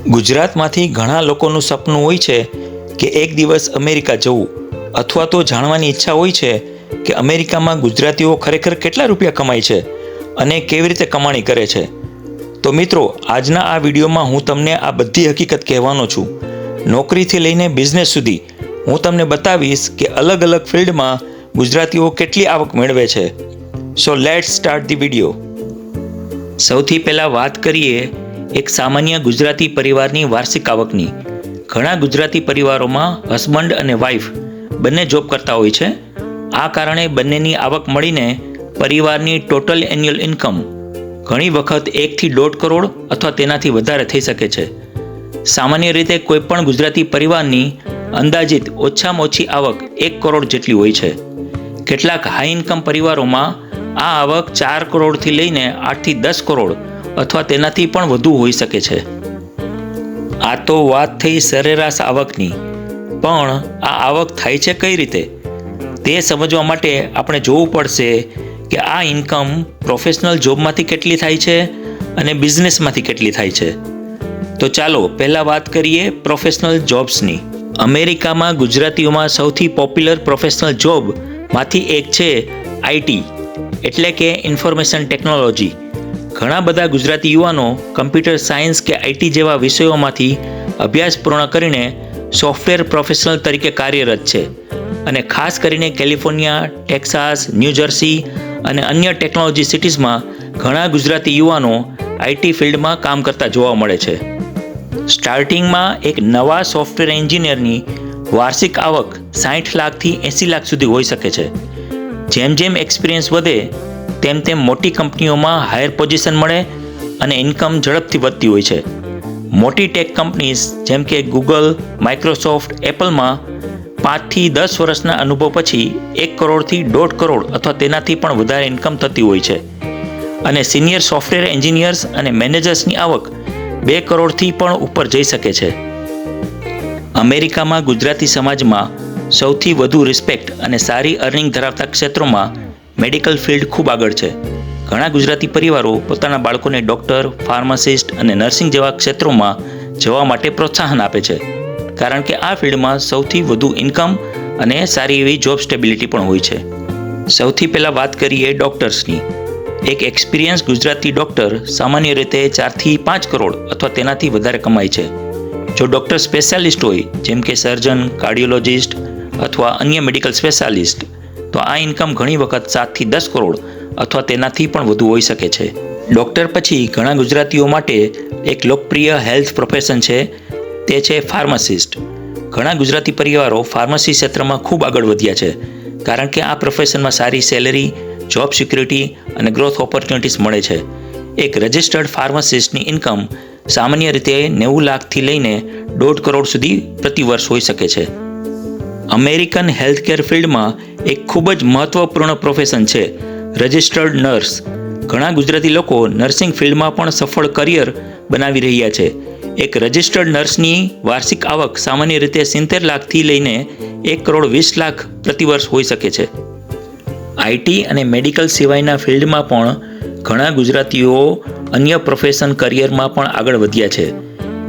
ગુજરાતમાંથી ઘણા લોકોનું સપનું હોય છે કે એક દિવસ અમેરિકા જવું, અથવા તો જાણવાની ઈચ્છા હોય છે કે અમેરિકામાં ગુજરાતીઓ ખરેખર કેટલા રૂપિયા કમાય છે અને કેવી રીતે કમાણી કરે છે. તો મિત્રો, આજના આ વિડીયોમાં હું તમને આ બધી હકીકત કહેવાનો છું. નોકરીથી લઈને બિઝનેસ સુધી હું તમને બતાવીશ કે અલગ અલગ ફિલ્ડમાં ગુજરાતીઓ કેટલી આવક મેળવે છે. So let's start the video. સૌથી પહેલાં વાત કરીએ એક સામાન્ય ગુજરાતી પરિવારની વાર્ષિક આવકની. ઘણા ગુજરાતી પરિવારોમાં હસબન્ડ અને વાઈફ બંને જોબ કરતા હોય છે. આ કારણે બંનેની આવક મળીને પરિવારની ટોટલ એન્યુઅલ ઇન્કમ ઘણી વખત 1 થી 1.5 કરોડ અથવા તેનાથી વધારે થઈ શકે છે. સામાન્ય રીતે કોઈપણ ગુજરાતી પરિવારની અંદાજિત ઓછામાં ઓછી આવક 1 કરોડ જેટલી હોય છે. કેટલાક હાઈ ઇન્કમ પરિવારોમાં આ આવક 4 કરોડથી લઈને 8 થી 10 કરોડ અથવા તેનાથી પણ વધુ હોઈ શકે છે. આ તો વાત થઈ સરેરાશ આવકની, પણ આ આવક થાય છે કઈ રીતે તે સમજવા માટે આપણે જોવું પડશે કે આ ઇન્કમ પ્રોફેશનલ જોબમાંથી કેટલી થાય છે અને બિઝનેસમાંથી કેટલી થાય છે. તો ચાલો પહેલાં વાત કરીએ પ્રોફેશનલ જોબ્સની. અમેરિકામાં ગુજરાતીઓમાં સૌથી પોપ્યુલર પ્રોફેશનલ જોબમાંથી એક છે આઈટી, એટલે કે ઇન્ફોર્મેશન ટેકનોલોજી. ઘણા બધા ગુજરાતી યુવાનો કમ્પ્યુટર સાયન્સ કે આઈટી જેવા વિષયોમાંથી અભ્યાસ પૂર્ણ કરીને સોફ્ટવેર પ્રોફેશનલ તરીકે કાર્યરત છે, અને ખાસ કરીને કેલિફોર્નિયા, ટેક્સાસ, ન્યૂ જર્સી અને અન્ય ટેકનોલોજી સિટીઝમાં ઘણા ગુજરાતી યુવાનો આઈટી ફિલ્ડમાં કામ કરતા જોવા મળે છે. સ્ટાર્ટિંગમાં એક નવા સોફ્ટવેર એન્જિનિયરની વાર્ષિક આવક 60 લાખથી 80 લાખ સુધી હોઈ શકે છે. જેમ જેમ એક્સપિરિયન્સ વધે તેમ તેમ મોટી કંપનીઓમાં હાયર પોઝિશન મળે અને ઇન્કમ ઝડપથી વધતી હોય છે. મોટી ટેક કંપનીઝ જેમ કે ગૂગલ, માઇક્રોસોફ્ટ, એપલમાં 5 થી 10 વર્ષના અનુભવ પછી 1 કરોડથી 1.5 કરોડ અથવા તેનાથી પણ વધારે ઇન્કમ થતી હોય છે. અને સિનિયર સોફ્ટવેર એન્જિનિયર્સ અને મેનેજર્સની આવક 2 કરોડથી પણ ઉપર જઈ શકે છે. અમેરિકામાં ગુજરાતી સમાજમાં સૌથી વધુ રિસ્પેક્ટ અને સારી અર્નિંગ ધરાવતા ક્ષેત્રોમાં મેડિકલ ફિલ્ડ ખૂબ આગળ છે. ઘણા ગુજરાતી પરિવારો પોતાના બાળકોને ડૉક્ટર, ફાર્માસિસ્ટ અને નર્સિંગ જેવા ક્ષેત્રોમાં જવા માટે પ્રોત્સાહન આપે છે, કારણ કે આ ફિલ્ડમાં સૌથી વધુ ઇન્કમ અને સારી એવી જોબ સ્ટેબિલિટી પણ હોય છે. સૌથી પહેલાં વાત કરીએ ડૉક્ટર્સની. એક એક્સપિરિયન્સ ગુજરાતી ડૉક્ટર સામાન્ય રીતે 4 થી 5 કરોડ અથવા તેનાથી વધારે કમાય છે. જો ડૉક્ટર સ્પેશિયાલિસ્ટ હોય, જેમ કે સર્જન, કાર્ડિયોલોજિસ્ટ અથવા અન્ય મેડિકલ સ્પેશિયાલિસ્ટ, તો આ ઇન્કમ ઘણી વખત 7 થી 10 કરોડ અથવા તેનાથી પણ વધુ હોઈ શકે છે. ડૉક્ટર પછી ઘણા ગુજરાતીઓ માટે એક લોકપ્રિય હેલ્થ પ્રોફેશન છે, તે છે ફાર્માસિસ્ટ. ઘણા ગુજરાતી પરિવારો ફાર્મસી ક્ષેત્રમાં ખૂબ આગળ વધ્યા છે, કારણ કે આ પ્રોફેશનમાં સારી સેલેરી, જોબ સિક્યુરિટી અને ગ્રોથ ઓપોર્ચ્યુનિટીઝ મળે છે. એક રજિસ્ટર્ડ ફાર્માસિસ્ટની ઇન્કમ સામાન્ય રીતે 90 લાખથી લઈને 1.5 કરોડ સુધી પ્રતિ વર્ષ હોઈ શકે છે. અમેરિકન હેલ્થકેર ફિલ્ડમાં એક ખૂબ જ મહત્વપૂર્ણ પ્રોફેશન છે રજિસ્ટર્ડ નર્સ. ઘણા ગુજરાતી લોકો નર્સિંગ ફિલ્ડમાં પણ સફળ કરિયર બનાવી રહ્યા છે. એક રજિસ્ટર્ડ નર્સની વાર્ષિક આવક સામાન્ય રીતે 70 લાખથી લઈને 1 કરોડ 20 લાખ પ્રતિ વર્ષ હોઈ શકે છે. આઈટી અને મેડિકલ સિવાયના ફિલ્ડમાં પણ ઘણા ગુજરાતીઓ અન્ય પ્રોફેશન કરિયરમાં પણ આગળ વધ્યા છે.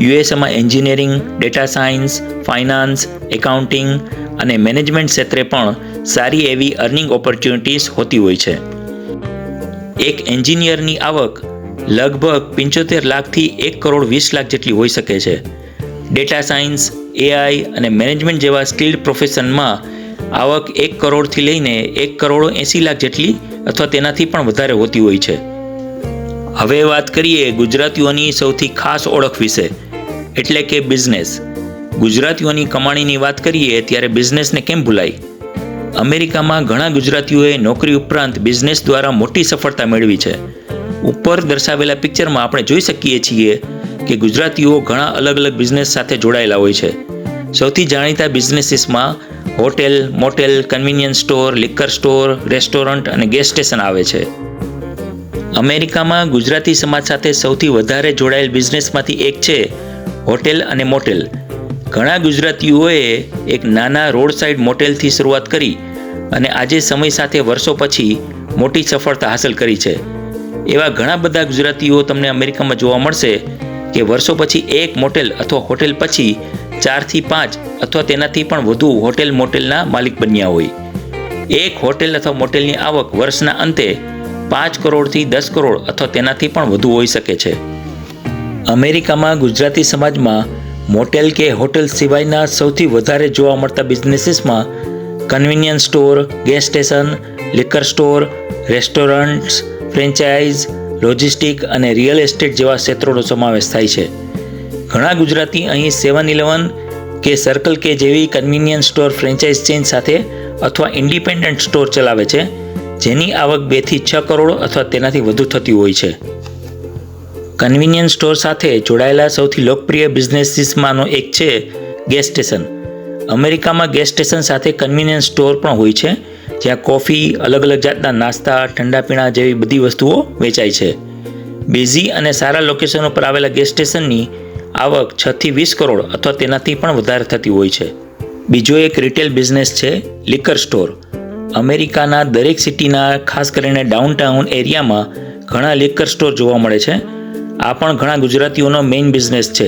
યુએસએમાં engineering, data science, finance, accounting અને મેનેજમેન્ટ ક્ષેત્રે પણ સારી એવી અર્નિંગ ઓપોર્ચ્યુનિટીઝ હોતી હોય છે. એક એન્જિનિયરની આવક લગભગ 75 લાખથી 1 કરોડ 20 લાખ જેટલી હોઈ શકે છે. ડેટા સાયન્સ, એઆઈ અને મેનેજમેન્ટ જેવા સ્કિલ્ડ પ્રોફેશનમાં આવક 1 કરોડથી લઈને 1 કરોડ 80 લાખ જેટલી અથવા તેનાથી પણ વધારે હોતી હોય છે. હવે વાત કરીએ ગુજરાતીઓની સૌથી ખાસ ઓળખ વિશે, એટલે કે બિઝનેસ. ગુજરાતીઓની કમાણીની વાત કરીએ ત્યારે બિઝનેસને કેમ ભૂલાય? અમેરિકામાં ઘણા ગુજરાતીઓએ નોકરી ઉપરાંત બિઝનેસ દ્વારા મોટી સફળતા મેળવી છે. ઉપર દર્શાવેલા પિક્ચરમાં આપણે જોઈ શકીએ છીએ કે ગુજરાતીઓ ઘણા અલગ અલગ બિઝનેસ સાથે જોડાયેલા હોય છે. સૌથી જાણીતા બિઝનેસીસમાં hotel, motel, convenience store, liquor store, restaurant અને ગેસ સ્ટેશન આવે છે. અમેરિકામાં ગુજરાતી સમાજ સાથે સૌથી વધારે જોડાયેલ બિઝનેસમાંથી એક છે હોટેલ અને મોટેલ. ઘણા ગુજરાતીઓએ એક નાના રોડ સાઇડ મોટેલથી શરૂઆત કરી અને આજે સમય સાથે વર્ષો પછી મોટી સફળતા હાંસલ કરી છે. એવા ઘણા બધા ગુજરાતીઓ તમને અમેરિકામાં જોવા મળશે કે વર્ષો પછી એક મોટેલ અથવા હોટેલ પછી 4 થી 5 અથવા તેનાથી પણ વધુ હોટેલ મોટેલના માલિક બન્યા હોય. એક હોટેલ અથવા મોટેલની આવક વર્ષના અંતે 5 કરોડથી 10 કરોડ અથવા તેનાથી પણ વધુ હોઈ શકે છે. અમેરિકામાં ગુજરાતી સમાજમાં મોટેલ કે હોટેલ સિવાયના સૌથી વધારે જોવા મળતા બિઝનેસીસમાં convenience store, gas station, liquor store, restaurants, franchise, logistic અને રિયલ એસ્ટેટ જેવા ક્ષેત્રોનો સમાવેશ થાય છે. ઘણા ગુજરાતી અહીં 7-Eleven કે સર્કલ કે જેવી કન્વિનિયન્સ સ્ટોર ફ્રેન્ચાઇઝ ચેઇન સાથે અથવા ઇન્ડિપેન્ડન્ટ સ્ટોર ચલાવે છે, જેની આવક 2 થી 6 કરોડ અથવા તેનાથી વધુ થતી હોય છે. કન્વિનિયન્સ સ્ટોર સાથે જોડાયેલા સૌથી લોકપ્રિય બિઝનેસીસમાંનો એક છે ગેસ સ્ટેશન. અમેરિકામાં ગેસ સ્ટેશન સાથે કન્વિનિયન્સ સ્ટોર પણ હોય છે, જ્યાં કોફી, અલગ અલગ જાતના નાસ્તા, ઠંડા પીણા જેવી બધી વસ્તુઓ વેચાય છે. બિઝી અને સારા લોકેશનો પર આવેલા ગેસ સ્ટેશનની આવક 6 થી 20 કરોડ અથવા તેનાથી પણ વધારે થતી હોય છે. બીજો એક રિટેલ બિઝનેસ છે લિકર સ્ટોર. અમેરિકાના દરેક સિટીના, ખાસ કરીને ડાઉનટાઉન એરિયામાં ઘણા લિકર સ્ટોર જોવા મળે છે. આ પણ ઘણા ગુજરાતીઓનો મેઇન બિઝનેસ છે,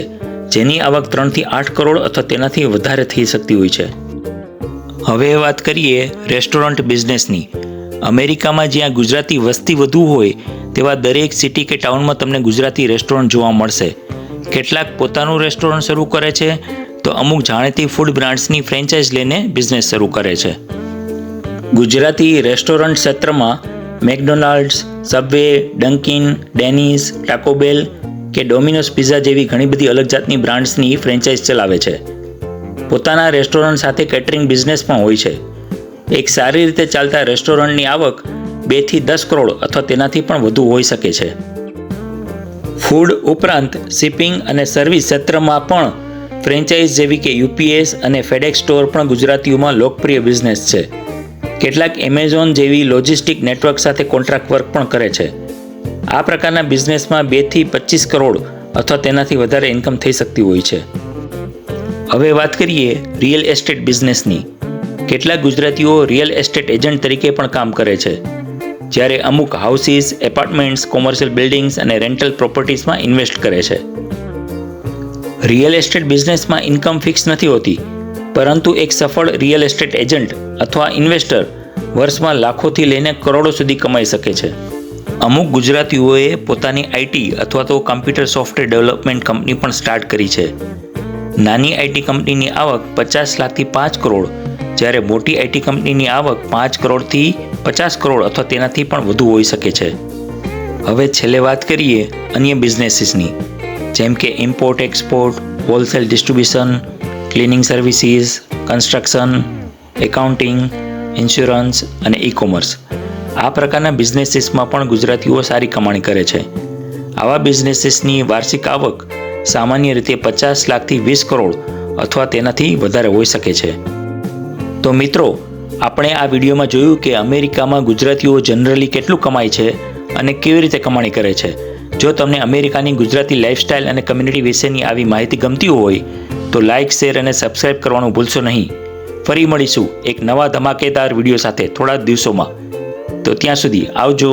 જેની આવક 3 થી 8 કરોડ અથવા તેનાથી વધારે થઈ શકતી હોય છે. હવે વાત કરીએ રેસ્ટોરન્ટ બિઝનેસની. અમેરિકામાં જ્યાં ગુજરાતી વસ્તી વધુ હોય તેવા દરેક સિટી કે ટાઉનમાં તમને ગુજરાતી રેસ્ટોરન્ટ જોવા મળશે. કેટલાક પોતાનું રેસ્ટોરન્ટ શરૂ કરે છે, તો અમુક જાણીતી ફૂડ બ્રાન્ડ્સની ફ્રેન્ચાઇઝ લઈને બિઝનેસ શરૂ કરે છે. ગુજરાતી રેસ્ટોરન્ટ ક્ષેત્રમાં મેકડોનાલ્ડ્સ, સબવે, ડંકિન, ડેનિઝ, ટાકો બેલ કે ડોમિનોઝ પિઝા જેવી ઘણી બધી અલગ જાતની બ્રાન્ડ્સની ફ્રેન્ચાઇઝ ચલાવે છે. પોતાના રેસ્ટોરન્ટ સાથે કેટરિંગ બિઝનેસ પણ હોય છે. એક સારી રીતે ચાલતા રેસ્ટોરન્ટની આવક 2 થી 10 કરોડ અથવા તેનાથી પણ વધુ હોઈ શકે છે. ફૂડ ઉપરાંત શિપિંગ અને સર્વિસ ક્ષેત્રમાં પણ ફ્રેન્ચાઇઝ જેવી કે UPS અને FedEx સ્ટોર પણ ગુજરાતીઓમાં લોકપ્રિય બિઝનેસ છે. કેટલાક એમેઝોન જેવી લોજિસ્ટિક નેટવર્ક સાથે કોન્ટ્રાક્ટ વર્ક પણ કરે છે. આ પ્રકારના બિઝનેસમાં 2 થી 25 કરોડ અથવા તેનાથી વધારે ઇન્કમ થઈ શકતી હોય છે. હવે વાત કરીએ રિયલ એસ્ટેટ બિઝનેસની. કેટલાક ગુજરાતીઓ રિયલ એસ્ટેટ એજન્ટ તરીકે પણ કામ કરે છે, જ્યારે અમુક હાઉસીસ, એપાર્ટમેન્ટ્સ, કોમર્શિયલ બિલ્ડિંગ્સ અને રેન્ટલ પ્રોપર્ટીઝમાં ઇન્વેસ્ટ કરે છે. રિયલ એસ્ટેટ બિઝનેસમાં ઇન્કમ ફિક્સ નથી હોતી, પરંતુ એક સફળ રિયલ એસ્ટેટ એજન્ટ અથવા ઇન્વેસ્ટર વર્ષમાં લાખોથી લઈને કરોડો સુધી કમાઈ શકે છે. અમુક ગુજરાતીઓએ પોતાની IT અથવા તો કમ્પ્યુટર સોફ્ટવેર ડેવલપમેન્ટ કંપની પણ સ્ટાર્ટ કરી છે. નાની IT કંપનીની આવક 50 લાખથી 5 કરોડ, જ્યારે મોટી IT કંપનીની આવક 5 કરોડથી 50 કરોડ અથવા તેનાથી પણ વધુ હોઈ શકે છે. હવે છેલ્લે વાત કરીએ અન્ય બિઝનેસીસની, જેમ કે import export, wholesale distribution, cleaning services, construction, accounting, insurance અને ઈ-કોમર્સ. આ પ્રકારના બિઝનેસીસમાં પણ ગુજરાતીઓ સારી કમાણી કરે છે. આવા બિઝનેસીસની વાર્ષિક આવક સામાન્ય રીતે 50 લાખથી 20 કરોડ અથવા તેનાથી વધારે હોઈ શકે છે. તો મિત્રો, આપણે આ વિડીયોમાં જોયું કે અમેરિકામાં ગુજરાતીઓ જનરલી કેટલું કમાય છે અને કેવી રીતે કમાણી કરે છે. જો તમને અમેરિકાની ગુજરાતી લાઇફસ્ટાઇલ અને કમ્યુનિટી વિશેની આવી માહિતી ગમતી હોય તો લાઇક, શેર અને સબસ્ક્રાઇબ કરવાનું ભૂલશો નહીં. ફરી મળીશું એક નવા ધમાકેદાર વિડીયો સાથે થોડા જ દિવસોમાં. તો ત્યાં સુધી આવજો.